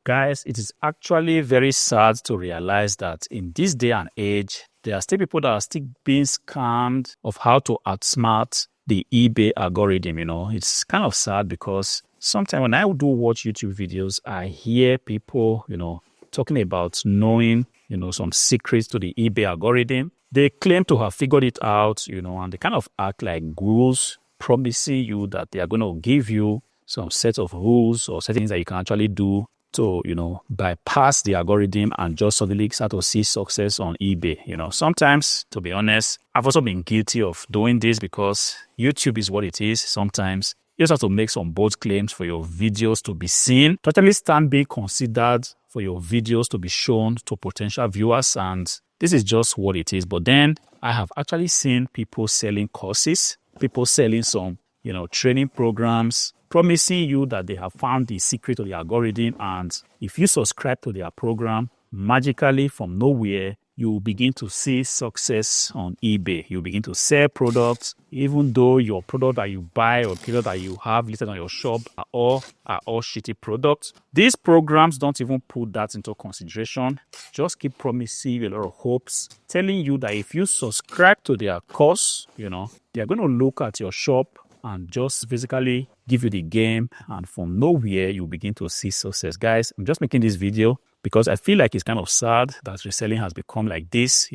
Guys, it is actually very sad to realize that in this day and age, there are still people that are still being scammed of how to outsmart the eBay algorithm. It's kind of sad because sometimes when I do watch YouTube videos, I hear people, talking about knowing, some secrets to the eBay algorithm. They claim to have figured it out, and they kind of act like gurus, promising you that they are going to give you some set of rules or settings that you can actually do to, bypass the algorithm and just suddenly start to see success on eBay. Sometimes, to be honest, I've also been guilty of doing this because YouTube is what it is. Sometimes you just have to make some bold claims for your videos to be seen, to actually stand being considered for your videos to be shown to potential viewers. And this is just what it is. But then I have actually seen people selling courses, people selling some, training programs, promising you that they have found the secret of the algorithm. And if you subscribe to their program, magically from nowhere, you will begin to see success on eBay. You begin to sell products, even though your product that you buy or product that you have listed on your shop are all shitty products. These programs don't even put that into consideration. Just keep promising you a lot of hopes, telling you that if you subscribe to their course, they're going to look at your shop and just physically give you the game, and from nowhere you begin to see success. Guys, I'm just making this video because I feel like it's kind of sad that reselling has become like this.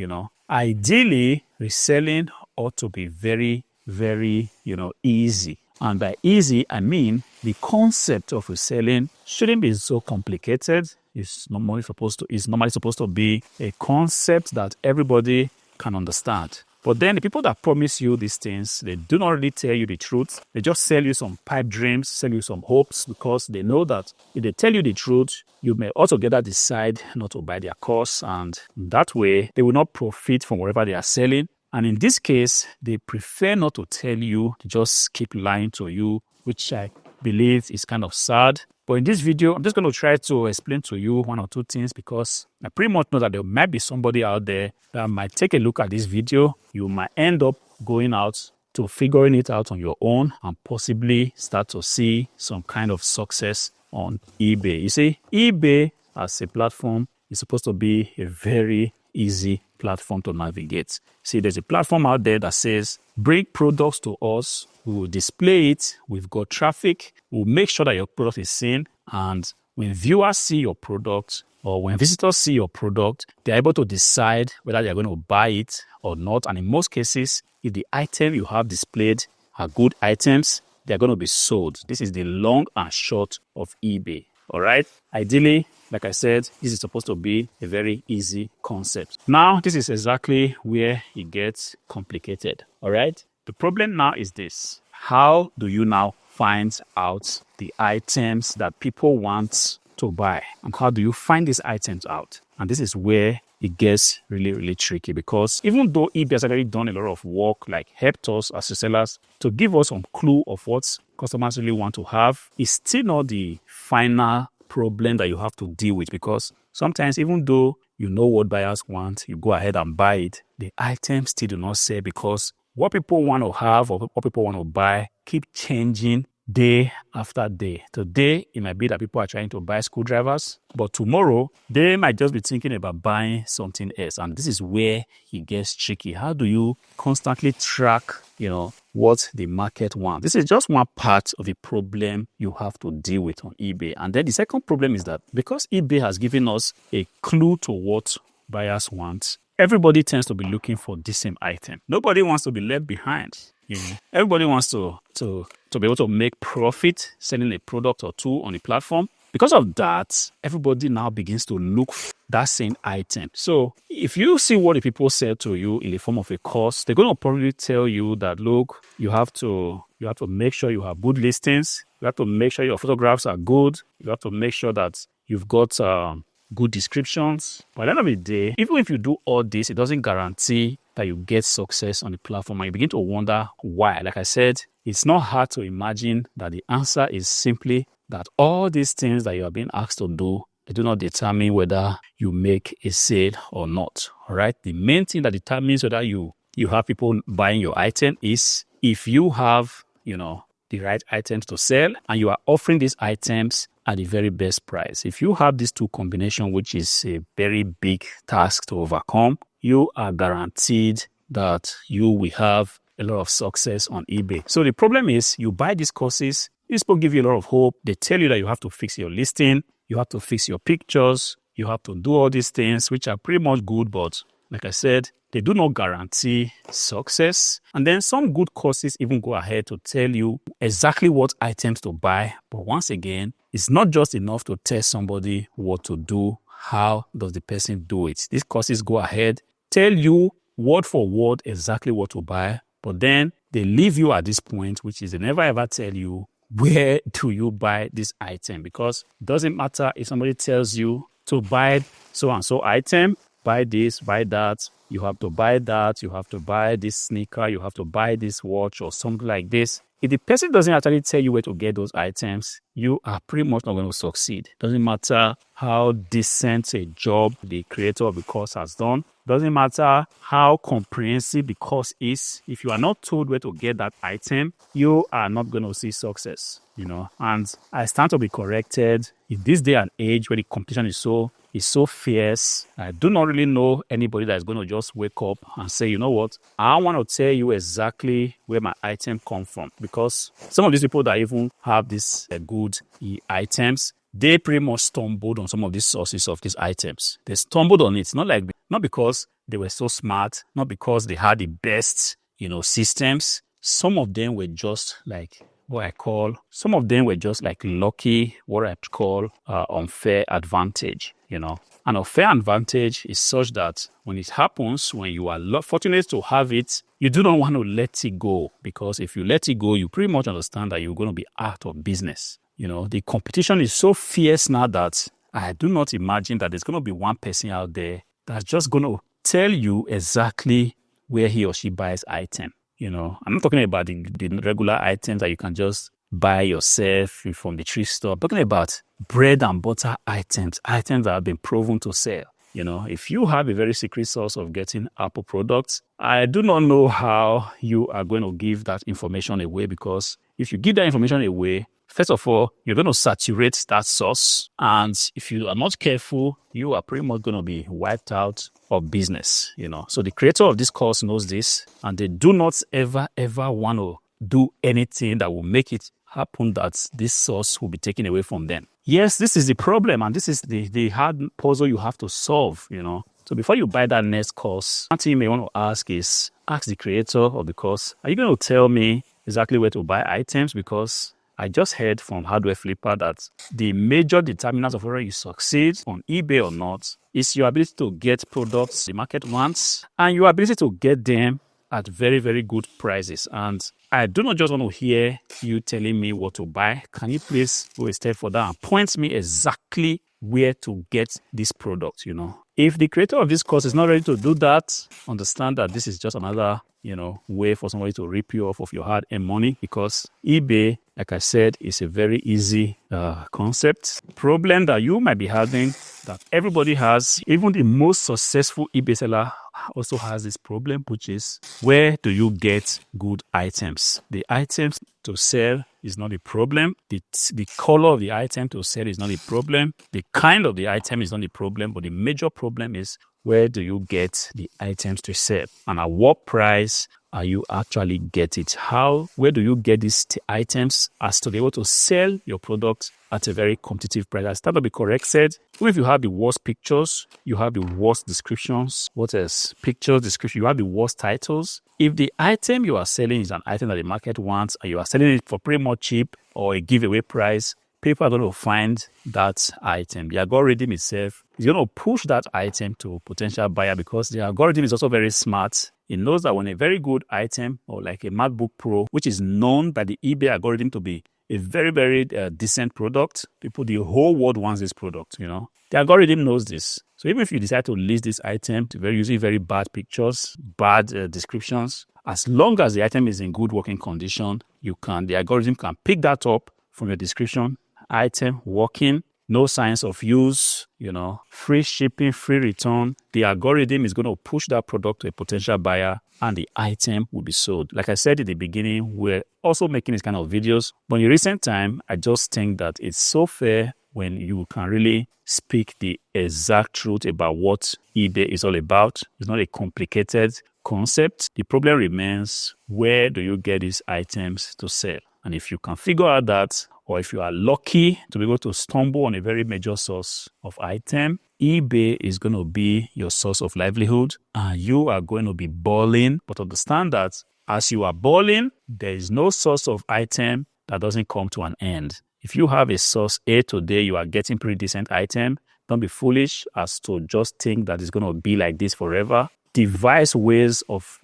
Ideally, reselling ought to be very, very, easy. And by easy, I mean the concept of reselling shouldn't be so complicated. It's normally supposed to be a concept that everybody can understand. But then the people that promise you these things, they do not really tell you the truth. They just sell you some pipe dreams, sell you some hopes, because they know that if they tell you the truth, you may altogether decide not to buy their course. And that way, they will not profit from whatever they are selling. And in this case, they prefer not to tell you, to just keep lying to you, which I believe is kind of sad. But in this video, I'm just going to try to explain to you one or two things because I pretty much know that there might be somebody out there that might take a look at this video. You might end up going out to figuring it out on your own and possibly start to see some kind of success on eBay. You see, eBay as a platform is supposed to be a very easy platform to navigate. See, there's a platform out there that says, bring products to us, we will display it, we've got traffic, we'll make sure that your product is seen, and when viewers see your product or when visitors see your product, they're able to decide whether they're going to buy it or not. And in most cases, if the item you have displayed are good items, they're going to be sold. This is the long and short of eBay. All right. Ideally, like I said, this is supposed to be a very easy concept. Now, this is exactly where it gets complicated. All right. The problem now is this. How do you now find out the items that people want to buy? And how do you find these items out? And this is where it gets really, really tricky, because even though eBay has already done a lot of work, like helped us as resellers to give us some clue of what customers really want to have, it's still not the final problem that you have to deal with, because sometimes even though you know what buyers want, you go ahead and buy it, the items still do not sell because what people want to have or what people want to buy keep changing day after day. Today, it might be that people are trying to buy screwdrivers, but tomorrow, they might just be thinking about buying something else. And this is where it gets tricky. How do you constantly track, what the market wants? This is just one part of the problem you have to deal with on eBay. And then the second problem is that because eBay has given us a clue to what buyers want, everybody tends to be looking for the same item. Nobody wants to be left behind. Everybody wants to be able to make profit selling a product or two on the platform. Because of that, everybody now begins to look for that same item. So if you see what the people sell to you in the form of a course, they're going to probably tell you that, look, you have to make sure you have good listings. You have to make sure your photographs are good. You have to make sure that you've got good descriptions. By the end of the day, even if you do all this, it doesn't guarantee that you get success on the platform. And you begin to wonder why. Like I said, it's not hard to imagine that the answer is simply that all these things that you are being asked to do, they do not determine whether you make a sale or not. All right. The main thing that determines whether you have people buying your item is if you have, the right items to sell, and you are offering these items at the very best price. If you have these two combinations, which is a very big task to overcome, you are guaranteed that you will have a lot of success on eBay. So the problem is, you buy these courses, these people give you a lot of hope. They tell you that you have to fix your listing, you have to fix your pictures, you have to do all these things, which are pretty much good, but like I said, they do not guarantee success. And then some good courses even go ahead to tell you exactly what items to buy. But once again, it's not just enough to tell somebody what to do. How does the person do it? These courses go ahead, tell you word for word exactly what to buy, but then they leave you at this point, which is they never ever tell you where do you buy this item, because it doesn't matter if somebody tells you to buy so and so item, buy this, buy that, you have to buy that, you have to buy this sneaker, you have to buy this watch or something like this. If the person doesn't actually tell you where to get those items, you are pretty much not going to succeed. Doesn't matter how decent a job the creator of the course has done. Doesn't matter how comprehensive the course is. If you are not told where to get that item, you are not going to see success, And I stand to be corrected. In this day and age where the competition is so fierce, I do not really know anybody that is going to just wake up and say, you know what, I want to tell you exactly where my item come from. Because some of these people that even have these good items, they pretty much stumbled on some of these sources of these items. They stumbled on it, not because they were so smart, not because they had the best, systems. Some of them were just like some of them were just like lucky, what I call unfair advantage, An unfair advantage is such that when it happens, when you are fortunate to have it, you do not want to let it go, because if you let it go, you pretty much understand that you're going to be out of business. The competition is so fierce now that I do not imagine that there's going to be one person out there that's just going to tell you exactly where he or she buys item. I'm not talking about the regular items that you can just buy yourself from the thrift store. I'm talking about bread and butter items that have been proven to sell. If you have a very secret source of getting Apple products, I do not know how you are going to give that information away, because if you give that information away, first of all, you're going to saturate that source. And if you are not careful, you are pretty much going to be wiped out of business, So the creator of this course knows this, and they do not ever want to do anything that will make it happen that this source will be taken away from them. Yes, this is the problem, and this is the hard puzzle you have to solve, So before you buy that next course, one thing you may want to ask the creator of the course, are you going to tell me exactly where to buy items? Because I just heard from Hardwareflipper that the major determinant of whether you succeed on eBay or not is your ability to get products the market wants, and your ability to get them at very, very good prices. And I do not just want to hear you telling me what to buy. Can you please go a step further and point me exactly where to get this product, If the creator of this course is not ready to do that, understand that this is just another, way for somebody to rip you off of your hard-earned money, because eBay, like I said, is a very easy concept. Problem that you might be having, that everybody has, even the most successful eBay seller also has this problem, which is, where do you get good items? The items to sell is not a problem. The color of the item to sell is not a problem. The kind of the item is not a problem. But the major problem is, where do you get the items to sell? And at what price are you actually get it? Where do you get these items as to be able to sell your product at a very competitive price? I start to be corrected. Even if you have the worst pictures, you have the worst descriptions. What else? Pictures, description, you have the worst titles. If the item you are selling is an item that the market wants, and you are selling it for pretty much cheap or a giveaway price, people are going to find that item. The algorithm itself is going to push that item to a potential buyer, because the algorithm is also very smart. It knows that when a very good item, or like a MacBook Pro, which is known by the eBay algorithm to be a very, very decent product, the whole world wants this product, The algorithm knows this. So even if you decide to list this item using very bad pictures, bad descriptions, as long as the item is in good working condition, the algorithm can pick that up from your description. Item working, no signs of use, free shipping, free return. The algorithm is going to push that product to a potential buyer and the item will be sold. Like I said in the beginning, we're also making this kind of videos, but in recent time, I just think that it's so fair when you can really speak the exact truth about what eBay is all about. It's not a complicated concept. The problem remains, where do you get these items to sell? And if you can figure out that, or if you are lucky to be able to stumble on a very major source of item, eBay is going to be your source of livelihood, and you are going to be balling. But understand that as you are balling, there is no source of item that doesn't come to an end. If you have a source A today, you are getting pretty decent item. Don't be foolish as to just think that it's going to be like this forever. Devise ways of,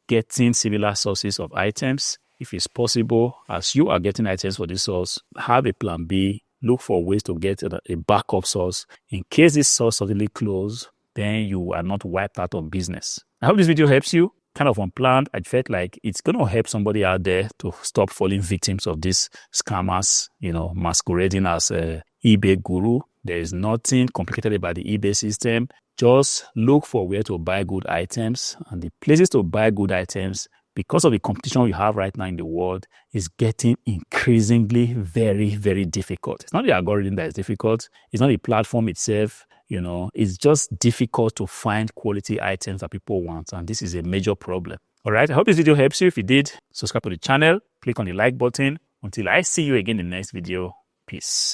getting similar sources of items. If it's possible, as you are getting items for this source, have a plan B. Look for ways to get a backup source. In case this source suddenly closes, then you are not wiped out of business. I hope this video helps you. Kind of unplanned. I felt like it's going to help somebody out there to stop falling victims of these scammers, masquerading as a eBay guru. There is nothing complicated about the eBay system. Just look for where to buy good items, and the places to buy good items, because of the competition we have right now in the world, is getting increasingly very, very difficult. It's not the algorithm that is difficult. It's not the platform itself. It's just difficult to find quality items that people want. And this is a major problem. All right. I hope this video helps you. If it did, subscribe to the channel, click on the like button. Until I see you again in the next video. Peace.